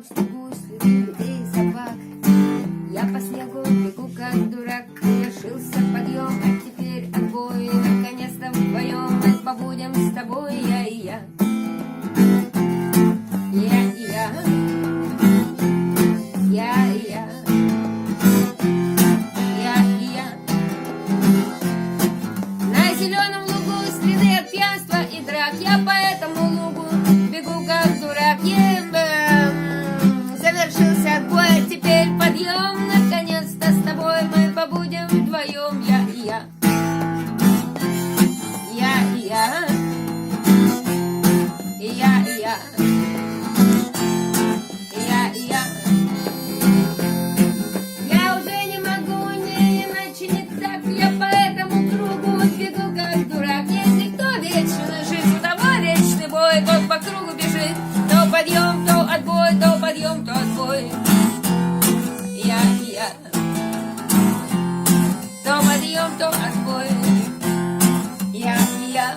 в снегу следы людей и собак. Я по снегу бегу как дурак, решился подъем, а теперь отбой. Наконец-то вдвоем мы побудем с тобой, я и я. Я и я. Я и я. Я и я. На зеленом лугу следы от пьянства и драк. Я по этому лугу бегу как дурак. Завершился отбой, а теперь подъем. Наконец-то с тобой мы побудем вдвоем, я и я. Я и я. Я и я. Я и я. Я уже не могу, не иначе не так. Я по этому кругу бегу как дурак. Если кто вечный жизнь, у того вечный бой. Тот по кругу бежит, то подъем, то отбой, то подъем, то отбой. Я и я. То подъем, то отбой. Я и я.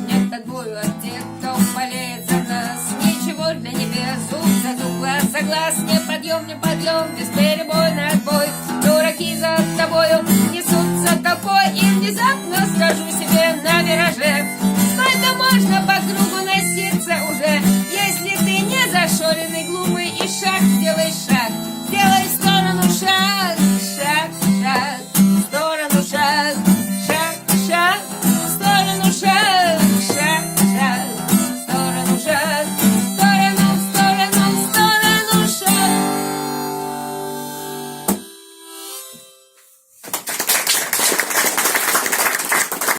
Нет отбою от тех, кто болеет за нас. Ничего для небес, зуб за зуб, глаз за глаз. Не подъем, бесперебойный отбой. Дураки за тобою.